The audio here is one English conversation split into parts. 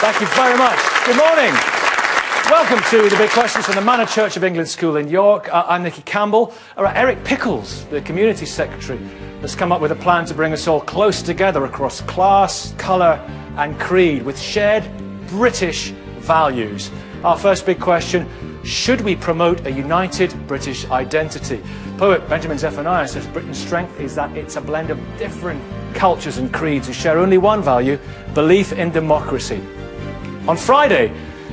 Thank you very much. Good morning. Welcome to the Big Questions from the Manor Church of England School in York. I'm Nicky Campbell. Eric Pickles, the Community Secretary, has come up with a plan to bring us all close together across class, colour and creed with shared British values. Our first big question: should we promote a united British identity? Poet Benjamin Zephaniah says Britain's strength is that it's a blend of different cultures and creeds who share only one value: belief in democracy. On Friday,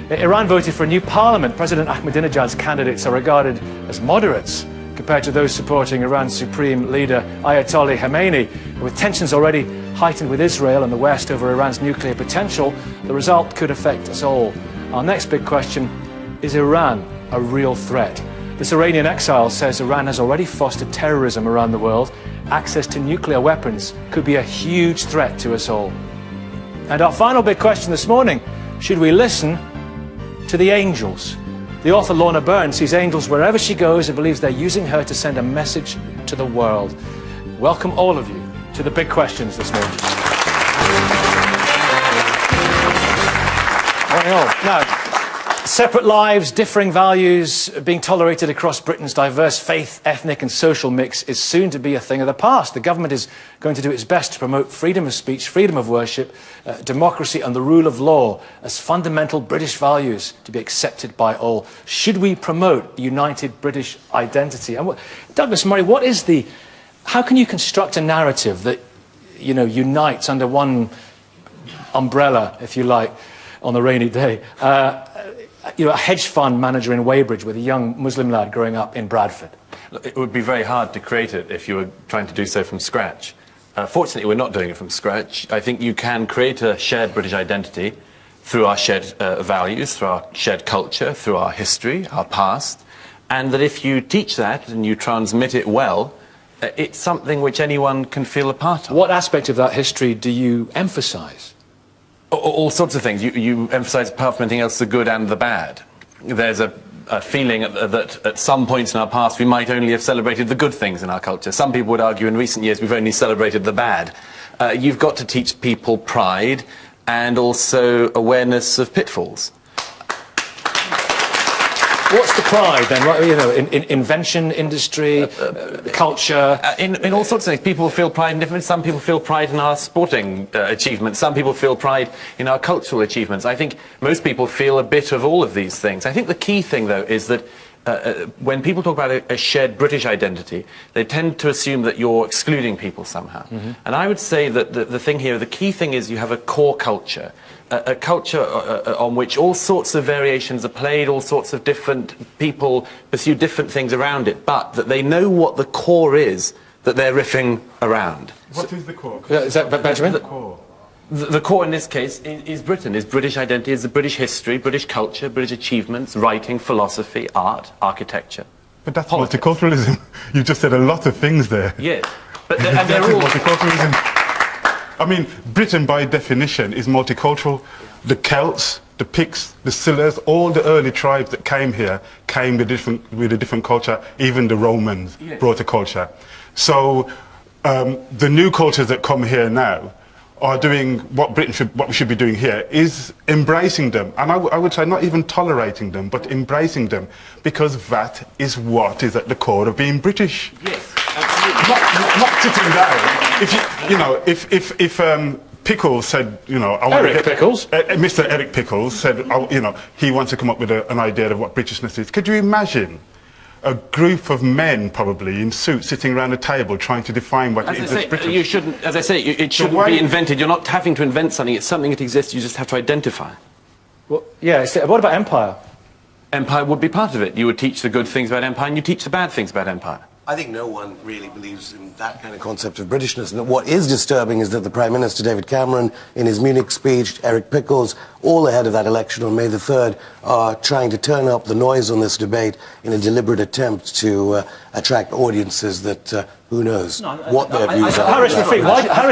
Iran voted for a new parliament. President Ahmadinejad's candidates are regarded as moderates compared to those supporting Iran's supreme leader Ayatollah Khamenei. With tensions already heightened with Israel and the West over Iran's nuclear potential, the result could affect us all. Our next big question: is Iran a real threat? This Iranian exile says Iran has already fostered terrorism around the world. Access to nuclear weapons could be a huge threat to us all. And our final big question this morning: should we listen to the angels? The author Lorna Byrne sees angels wherever she goes and believes they're using her to send a message to the world. Welcome all of you to the big questions this morning. Morning all. Now, separate lives, differing values, being tolerated across Britain's diverse faith, ethnic and social mix is soon to be a thing of the past. The government is going to do its best to promote freedom of speech, freedom of worship, democracy and the rule of law as fundamental British values to be accepted by all. Should we promote a united British identity? And Douglas Murray, how can you construct a narrative that, unites under one umbrella, if you like, on a rainy day? A hedge fund manager in Weybridge with a young Muslim lad growing up in Bradford. It would be very hard to create it if you were trying to do so from scratch. Fortunately, we're not doing it from scratch. I think you can create a shared British identity through our shared values, through our shared culture, through our history, our past, and that if you teach that and you transmit it well, it's something which anyone can feel a part of. What aspect of that history do you emphasise? All sorts of things. You emphasise, apart from anything else, the good and the bad. There's a feeling that at some points in our past we might only have celebrated the good things in our culture. Some people would argue in recent years we've only celebrated the bad. You've got to teach people pride and also awareness of pitfalls. What's the pride then? In invention, industry, culture? In all sorts of things. People feel pride in different. Some people feel pride in our sporting achievements. Some people feel pride in our cultural achievements. I think most people feel a bit of all of these things. I think the key thing, though, is that when people talk about a shared British identity, they tend to assume that you're excluding people somehow. Mm-hmm. And I would say that the thing here, the key thing is you have a core culture. A culture on which all sorts of variations are played, all sorts of different people pursue different things around it, but that they know what the core is that they're riffing around. What is the core? Is that Benjamin? The core. The core in this case is Britain, is British identity, is the British history, British culture, British achievements, writing, philosophy, art, architecture. But that's multiculturalism. You just said a lot of things there. Yes, but and they're all multiculturalism. I mean, Britain, by definition, is multicultural. The Celts, the Picts, the Scyllas, all the early tribes that came here came with a different culture. Even the Romans brought a culture. So the new cultures that come here now are doing what we should be doing here, is embracing them. And I would say not even tolerating them, but embracing them, because that is what is at the core of being British. Yes. Not sitting down. If Pickles said, Mr. Eric Pickles said, he wants to come up with an idea of what Britishness is. Could you imagine a group of men, probably in suits, sitting around a table trying to define what it is as British? You shouldn't, as I say, it shouldn't be invented. You're not having to invent something. It's something that exists. You just have to identify. Well, yeah. What about empire? Empire would be part of it. You would teach the good things about empire, and you teach the bad things about empire. I think no one really believes in that kind of concept of Britishness. And what is disturbing is that the Prime Minister, David Cameron, in his Munich speech, Eric Pickles, all ahead of that election on May the 3rd, are trying to turn up the noise on this debate in a deliberate attempt to attract audiences that, who knows, what their views are. Haras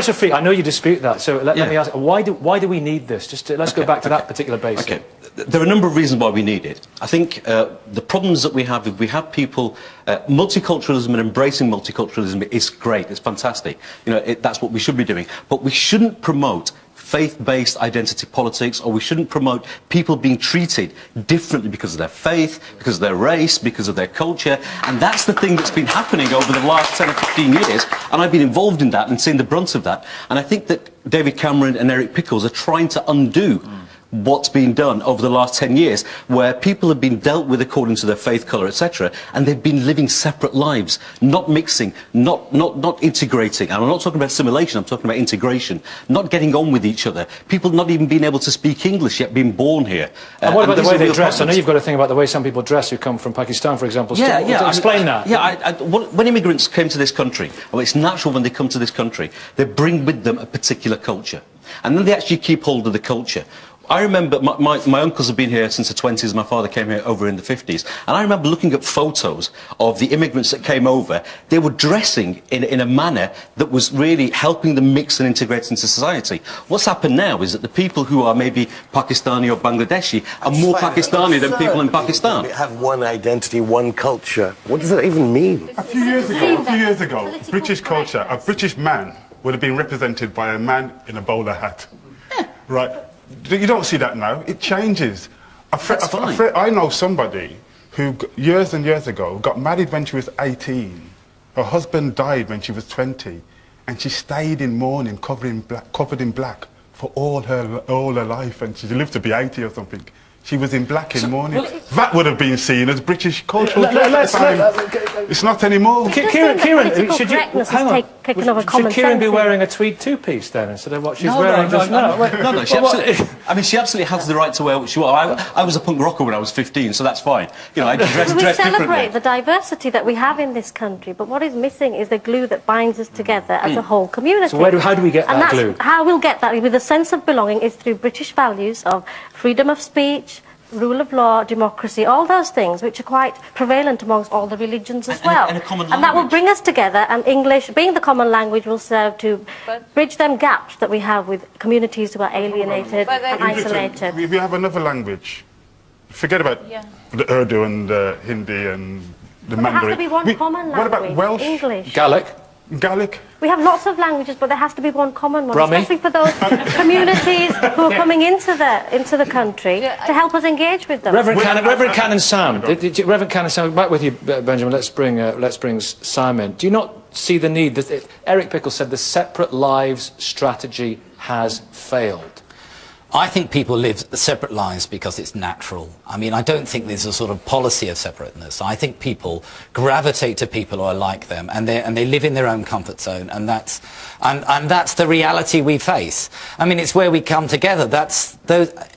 Rafiq, I know you dispute that, so let me ask, why do we need this? Let's go back to that particular base. Okay. There are a number of reasons why we need it. I think the problems that we have, if we have people, multiculturalism and embracing multiculturalism is great, it's fantastic. That's what we should be doing. But we shouldn't promote faith-based identity politics, or we shouldn't promote people being treated differently because of their faith, because of their race, because of their culture. And that's the thing that's been happening over the last 10 or 15 years, and I've been involved in that and seen the brunt of that. And I think that David Cameron and Eric Pickles are trying to undo what's been done over the last 10 years, where people have been dealt with according to their faith, colour, etc., and they've been living separate lives, not mixing, not integrating. And I'm not talking about assimilation, I'm talking about integration, not getting on with each other, people not even being able to speak English yet being born here. And what about the way they dress? I know you've got to think about the way some people dress who come from Pakistan, for example. Explain that. Yeah, when immigrants came to this country, well, it's natural when they come to this country, they bring with them a particular culture. And then they actually keep hold of the culture. I remember my uncles have been here since the 20s, my father came here over in the 50s, and I remember looking at photos of the immigrants that came over. They were dressing in a manner that was really helping them mix and integrate into society. What's happened now is that the people who are maybe Pakistani or Bangladeshi are more Pakistani than people in Pakistan. We have one identity, one culture. What does that even mean? A few years ago, British culture, a British man would have been represented by a man in a bowler hat. Right? You don't see that now. It changes. I know somebody who, years and years ago, got married when she was 18. Her husband died when she was 20. And she stayed in mourning, covered in black, for all her life. And she lived to be 80 or something. She was in black in mourning. That would have been seen as British cultural dress at the time. It's not anymore. Kieran, should Kieran be wearing a tweed two-piece then instead of what she's wearing just now? No, she absolutely has the right to wear what she wants. I was a punk rocker when I was 15, so that's fine. You know, I dress differently. We celebrate the diversity that we have in this country, but what is missing is the glue that binds us together as a whole community. So how do we get that glue? How we'll get that with a sense of belonging is through British values of freedom of speech, rule of law, democracy, all those things which are quite prevalent amongst all the religions as well. And a common language. And that will bring us together, and English, being the common language, will serve to bridge them gaps that we have with communities who are alienated and isolated. We have another language. Forget about the Urdu and the Hindi and the Mandarin. There has to be one common language. What about Welsh? English. Gaelic? We have lots of languages, but there has to be one common one, Brummy. especially for those communities who are coming into the country to help us engage with them. Reverend Canon Sam, Reverend Canon Sam, back with you, Benjamin. Let's bring Sam in. Do you not see the need? Eric Pickles said the separate lives strategy has failed. I think people live separate lives because it's natural. I mean, I don't think there's a sort of policy of separateness. I think people gravitate to people who are like them, and they live in their own comfort zone, and that's the reality we face. I mean, it's where we come together.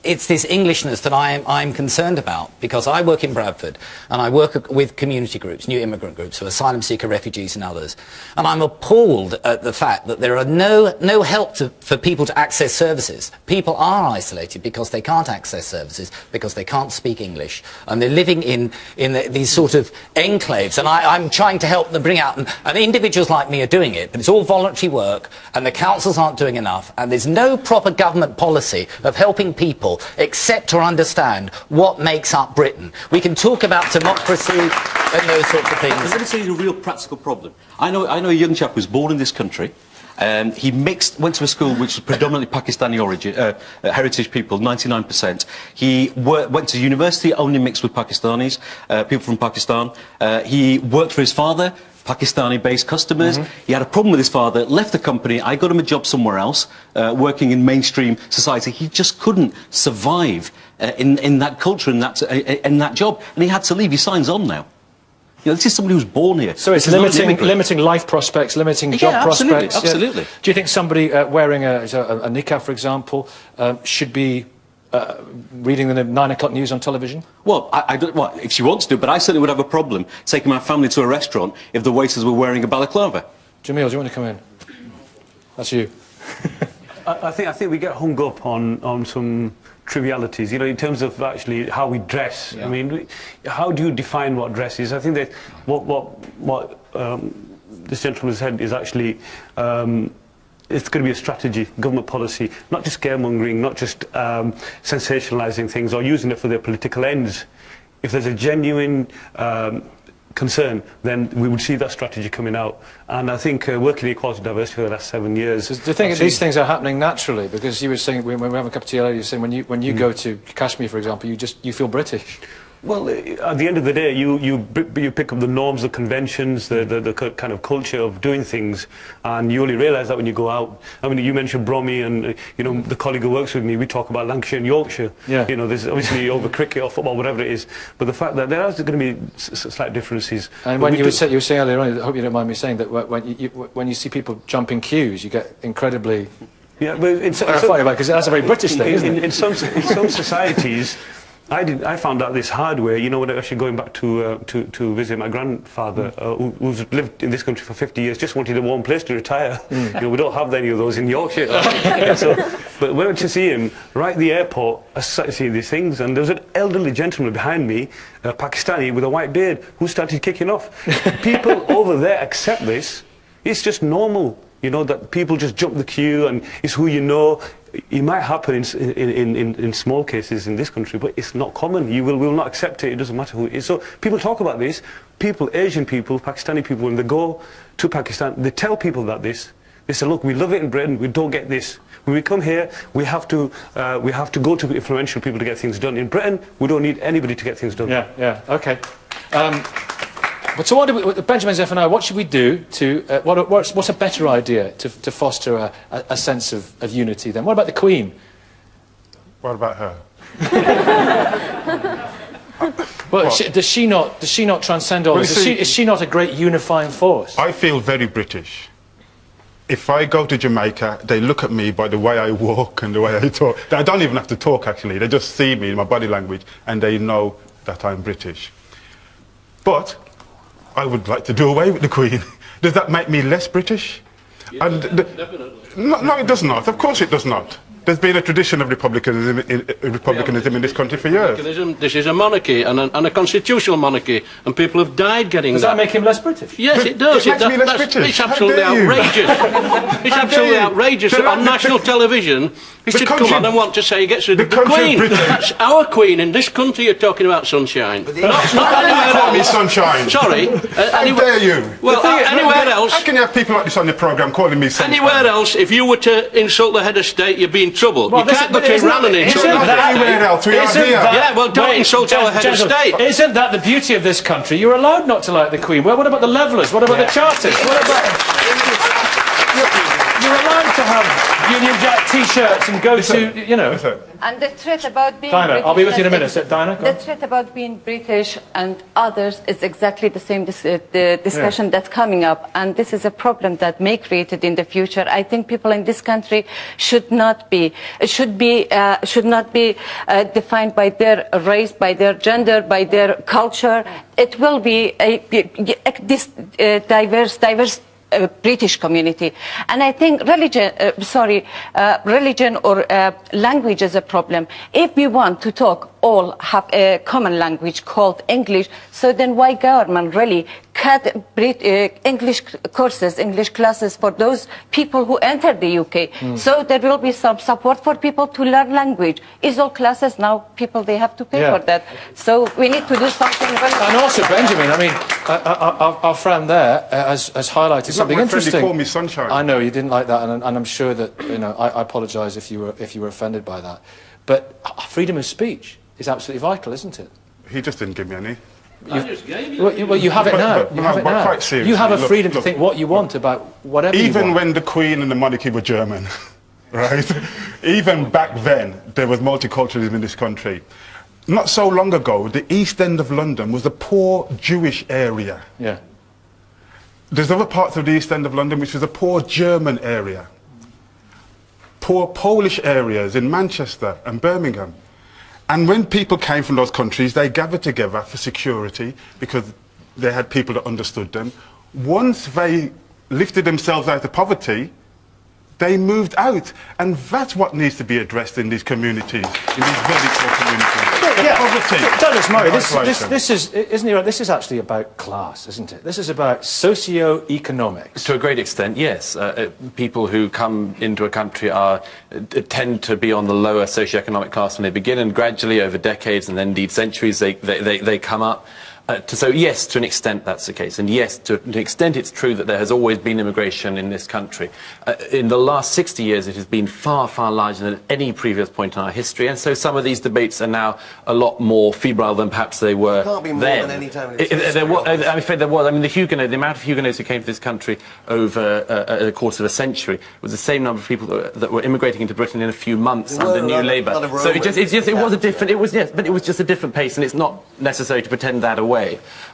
It's this Englishness that I'm concerned about, because I work in Bradford, and I work with community groups, new immigrant groups, so asylum seeker, refugees, and others, and I'm appalled at the fact that there are no help for people to access services. People are isolated because they can't access services, because they can't speak English, and they're living in these sort of enclaves, and I'm trying to help them bring out, and individuals like me are doing it, but it's all voluntary work, and the councils aren't doing enough, and there's no proper government policy of helping people accept or understand what makes up Britain. We can talk about democracy and those sorts of things. Let me tell you the real practical problem. I know a young chap who was born in this country. He went to a school which was predominantly Pakistani origin, heritage people, 99%. He went to university only mixed with Pakistanis, people from Pakistan. He worked for his father, Pakistani-based customers. He had a problem with his father, left the company. I got him a job somewhere else, working in mainstream society. He just couldn't survive in that culture, in that job, and he had to leave. He signs on now. You know, this is somebody who's born here. So it's limiting life prospects, limiting job prospects. Absolutely. Yeah. Do you think somebody wearing a niqab, for example, should be reading the 9 o'clock news on television? Well, if she wants to, but I certainly would have a problem taking my family to a restaurant if the waiters were wearing a balaclava. Jamil, do you want to come in? That's you. I think we get hung up on some trivialities, you know, in terms of actually how we dress. Yeah. I mean, how do you define what dress is? I think that what this gentleman said is actually it's going to be a strategy, government policy, not just scaremongering, not just sensationalising things or using it for their political ends. If there's a genuine concern, then we would see that strategy coming out. And I think working in equality and diversity for the last 7 years... Do you think that these things are happening naturally? Because you were saying, when we were having a cup of tea earlier, you were saying when you go to Kashmir, for example, you feel British. Well, at the end of the day, you pick up the norms, the conventions, the kind of culture of doing things, and you only realise that when you go out. I mean, you mentioned Bromley, and you know, the colleague who works with me, we talk about Lancashire and Yorkshire. Yeah. You know, there's obviously over cricket or football, whatever it is, but the fact that there are going to be slight differences. And when you were saying earlier on, I hope you don't mind me saying that when you see people jumping queues, you get incredibly... Yeah, but it's funny, because that's a very British thing, isn't it? In some societies. I found out this hard way, you know, when actually going back to visit my grandfather, who's lived in this country for 50 years, just wanted a warm place to retire. You know, we don't have any of those in Yorkshire. But when I went to see him, right at the airport, I started seeing these things, and there was an elderly gentleman behind me, a Pakistani with a white beard, who started kicking off. People over there accept this. It's just normal, you know, that people just jump the queue, and it's who you know. It might happen in small cases in this country, but it's not common. You will not accept it. It doesn't matter who it is. So people talk about this. People, Asian people, Pakistani people, when they go to Pakistan, they tell people that this. They say, look, we love it in Britain. We don't get this. When we come here, we have to go to influential people to get things done. In Britain, we don't need anybody to get things done. Yeah. Okay. But so Benjamin Zephaniah, what should we do to, what's a better idea to foster a sense of unity then? What about the Queen? What about her? Well, does she not transcend all this? Is she not a great unifying force? I feel very British. If I go to Jamaica, they look at me by the way I walk and the way I talk. I don't even have to talk, actually. They just see me in my body language, and they know that I'm British. But I would like to do away with the Queen. Does that make me less British? Yes, definitely. No, it does not. Of course it does not. There's been a tradition of republicanism in this country for years. This is a monarchy and a constitutional monarchy, and people have died getting that. Does that make him less British? Yes, it does. It makes me less British. It's absolutely outrageous. It's absolutely outrageous that on national television he should come on and want to say he gets rid of the Queen. It's our Queen in this country. You're talking about sunshine. Not anywhere else. Sunshine. Sorry. How dare you? Well, anywhere else. How can you have people like this on your programme calling me sunshine? Anywhere else, if you were to insult the head of state, you'd be in trouble. Well, you can't go to Iran and insult the head of state. Anywhere else. We are here. Yeah, well, don't insult our head of state. Isn't that the beauty of this country? You're allowed not to like the Queen. Well, what about the Levellers? What about the Chartists? What about... You're allowed to have Union Jack T-shirts and go to, you know... And the threat about being Dinah, British... I'll be with you in a minute. Dinah, go on. The threat about being British and others is exactly the same the discussion that's coming up. And this is a problem that may create it in the future. I think people in this country should not be defined by their race, by their gender, by their culture. It will be this diverse British community. And I think religion or language is a problem. If we want to talk, all have a common language called English, so then why government really cut English courses, English classes for those people who enter the UK? So there will be some support for people to learn language. Is all classes now people, they have to pay for that. So we need to do something really... And also, Benjamin, I mean, our friend there has highlighted something interesting. He called me sunshine. I know, you didn't like that, and I'm sure that, you know, I apologise if you were offended by that. But freedom of speech is absolutely vital, isn't it? He just didn't give me any. Well, you have it now. You have it now. Quite seriously, you have a freedom to think what you want about whatever you want. Even when the Queen and the monarchy were German, right? Even back then, there was multiculturalism in this country. Not so long ago, the East End of London was a poor Jewish area. Yeah. There's other parts of the East End of London which was a poor German area. Poor Polish areas in Manchester and Birmingham. And when people came from those countries, they gathered together for security because they had people that understood them. Once they lifted themselves out of poverty, they moved out. And that's what needs to be addressed in these communities, in these very poor communities. Poverty. Douglas Murray, this is, isn't he right? This is actually about class, isn't it? This is about socio-economics. To a great extent, yes. People who come into a country tend to be on the lower socio-economic class when they begin, and gradually over decades and then indeed centuries they come up. So yes, to an extent that's the case, and yes, to an extent it's true that there has always been immigration in this country. In the last 60 years it has been far, far larger than at any previous point in our history, and so some of these debates are now a lot more febrile than perhaps they were Can't be more then. than any time in I'm afraid there was. I mean, the amount of Huguenots who came to this country over the course of a century was the same number of people that were immigrating into Britain in a few months under New Labour. So it was a different, but it was just a different pace, and it's not necessary to pretend that away.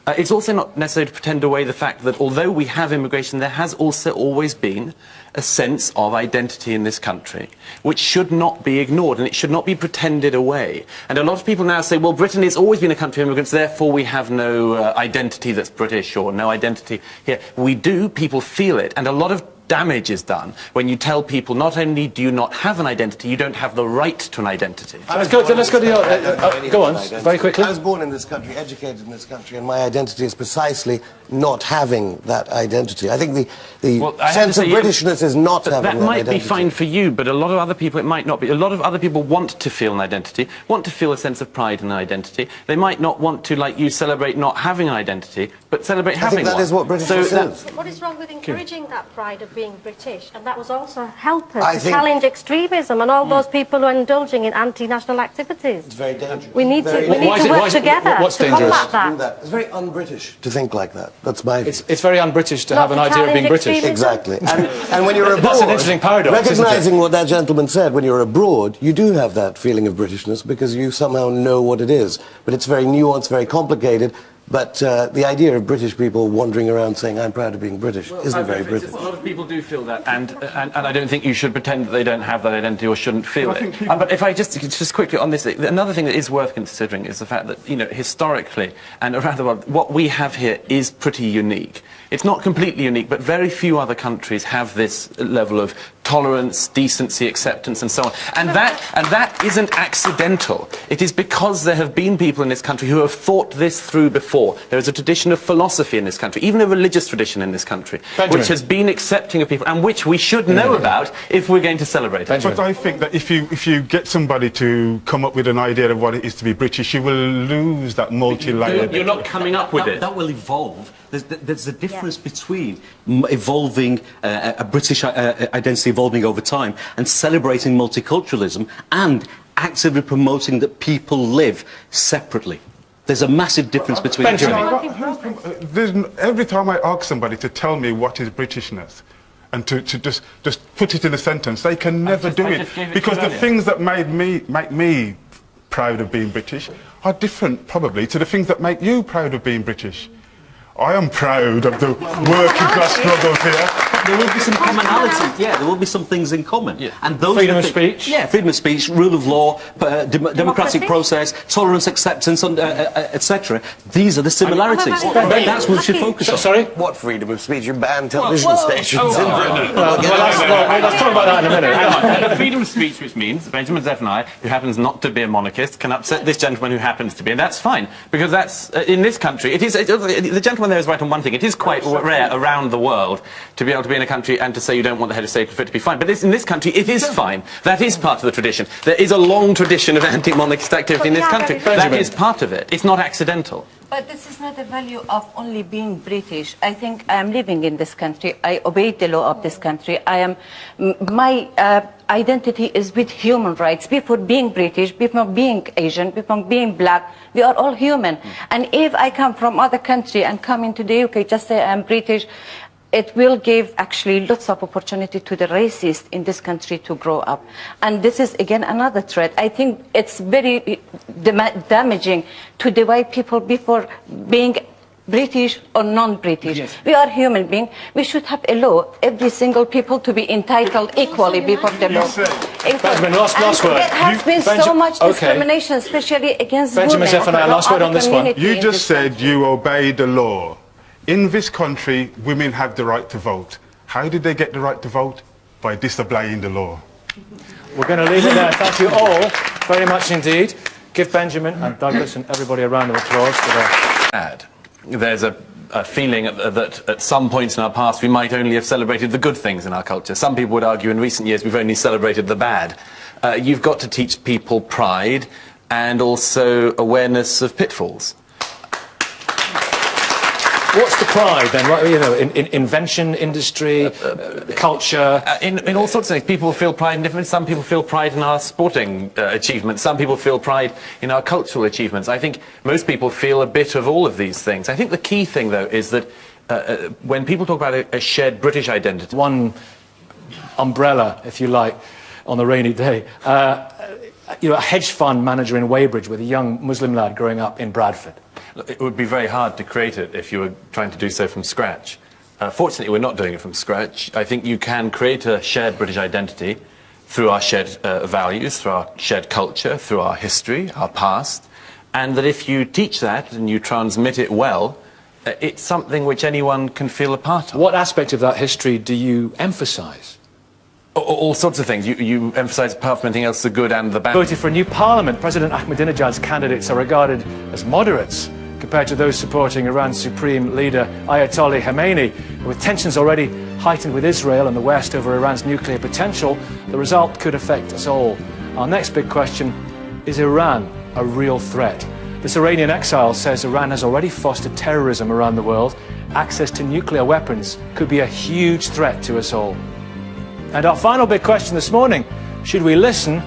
It's also not necessary to pretend away the fact that although we have immigration, there has also always been a sense of identity in this country, which should not be ignored, and it should not be pretended away. And a lot of people now say, well, Britain has always been a country of immigrants, therefore we have no identity that's British, or no identity here. We do, people feel it, and a lot of damage is done when you tell people not only do you not have an identity, you don't have the right to an identity. Let's go to your... go on, very quickly. I was born in this country, educated in this country, and my identity is precisely not having that identity. I think the sense of Britishness is not having that identity. That might be fine for you, but a lot of other people it might not be. A lot of other people want to feel an identity, want to feel a sense of pride in an identity. They might not want to, like you, celebrate not having an identity, but celebrate having one. I think that is what Britishness is. What is wrong with encouraging that pride of being British? And that was also help us to challenge extremism and all those people who are indulging in anti-national activities. It's very dangerous. We need to work together to combat that. It's very un-British to think like that. That's my view. It's very un-British to have an idea of being British. Exactly. And when you're abroad, that's an interesting paradox, recognising what that gentleman said, when you're abroad, you do have that feeling of Britishness because you somehow know what it is. But it's very nuanced, very complicated. But the idea of British people wandering around saying, I'm proud of being British, isn't very British. A lot of people do feel that, and I don't think you should pretend that they don't have that identity or shouldn't feel it. But if I just quickly on this, another thing that is worth considering is the fact that, you know, historically and around the world, what we have here is pretty unique. It's not completely unique, but very few other countries have this level of tolerance, decency, acceptance, and so on. And that isn't accidental. It is because there have been people in this country who have thought this through before. There is a tradition of philosophy in this country, even a religious tradition in this country, which has been accepting of people, and which we should know about if we're going to celebrate it. But I think that if you get somebody to come up with an idea of what it is to be British, you will lose that multi-layered... You're not coming up with it. That will evolve. There's a difference between evolving a British identity evolving over time and celebrating multiculturalism and actively promoting that people live separately. There's a massive difference between the two. Every time I ask somebody to tell me what is Britishness and to just put it in a sentence, they can never do it. Because the things that make me proud of being British are different, probably, to the things that make you proud of being British. I am proud of the working class struggle here. There will be some commonalities, yeah, there will be some things in common. Yeah. And those freedom of speech. Yeah, freedom of speech, rule of law, democratic process, tolerance, acceptance, etc. These are the similarities. That's what we should focus on. Sorry? What freedom of speech? You ban television stations in Britain. Let's talk about that in a minute. The freedom of speech, which means Benjamin Zephaniah, who happens not to be a monarchist, can upset this gentleman who happens to be, and that's fine, because that's, in this country, the gentleman there is right on one thing. It is quite rare around the world to be able to be in a country and to say you don't want the head of state for it to be fine. But in this country, it is fine. That is part of the tradition. There is a long tradition of anti-monarchist activity in this country. That is part of it. It's not accidental. But this is not a value of only being British. I think I am living in this country. I obey the law of this country. My identity is with human rights. Before being British, before being Asian, before being black, we are all human. And if I come from other country and come into the UK, just say I'm British, it will give actually lots of opportunity to the racists in this country to grow up. And this is, again, another threat. I think it's very damaging to divide people before being British or non-British. Yes. We are human beings. We should have a law, every single people to be entitled equally before the law. Benjamin, last word. There has been so much discrimination, especially against Benjamin Zephaniah, last word on this one. You just said you obey the law. In this country, women have the right to vote. How did they get the right to vote? By disobeying the law. We're going to leave it there. Thank you all very much indeed. Give Benjamin and Douglas and everybody a round of applause for that. There's a feeling that at some points in our past we might only have celebrated the good things in our culture. Some people would argue in recent years we've only celebrated the bad. You've got to teach people pride and also awareness of pitfalls. What's the pride then? Right, you know, in invention, industry, culture? In all sorts of things. People feel pride in different. Some people feel pride in our sporting achievements. Some people feel pride in our cultural achievements. I think most people feel a bit of all of these things. I think the key thing, though, is that when people talk about a shared British identity, one umbrella, if you like, on a rainy day. You know, a hedge fund manager in Weybridge with a young Muslim lad growing up in Bradford. It would be very hard to create it if you were trying to do so from scratch. Fortunately, we're not doing it from scratch. I think you can create a shared British identity through our shared values, through our shared culture, through our history, our past, and that if you teach that and you transmit it well, it's something which anyone can feel a part of. What aspect of that history do you emphasise? All sorts of things. You emphasise, apart from anything else, the good and the bad. Voted for a new parliament. President Ahmadinejad's candidates are regarded as moderates compared to those supporting Iran's supreme leader Ayatollah Khamenei. With tensions already heightened with Israel and the West over Iran's nuclear potential, the result could affect us all. Our next big question: is Iran a real threat? This Iranian exile says Iran has already fostered terrorism around the world. Access to nuclear weapons could be a huge threat to us all. And our final big question this morning: should we listen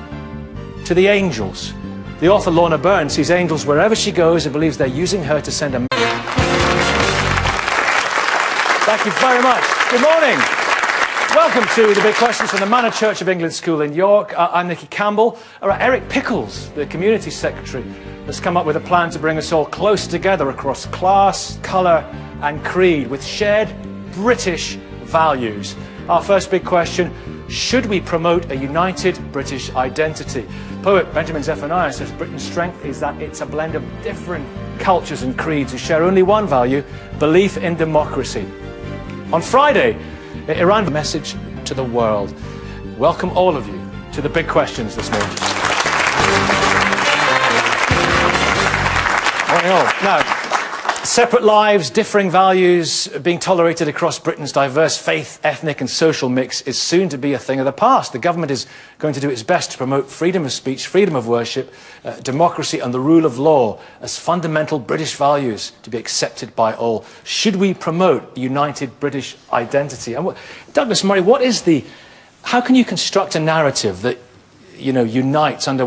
to the angels? The author Lorna Byrne sees angels wherever she goes and believes they're using her to send a message. Thank you very much. Good morning. Welcome to the Big Questions from the Manor Church of England School in York. I'm Nicky Campbell. Eric Pickles, the Community Secretary, has come up with a plan to bring us all closer together across class, colour and creed with shared British values. Our first big question: should we promote a united British identity? Poet Benjamin Zephaniah says Britain's strength is that it's a blend of different cultures and creeds who share only one value: belief in democracy. On Friday, Iran message to the world. Welcome all of you to the big questions this morning. Morning all. Now, separate lives, differing values, being tolerated across Britain's diverse faith, ethnic and social mix is soon to be a thing of the past. The government is going to do its best to promote freedom of speech, freedom of worship, democracy and the rule of law as fundamental British values to be accepted by all. Should we promote a united British identity? And Douglas Murray, how can you construct a narrative that, you know, unites under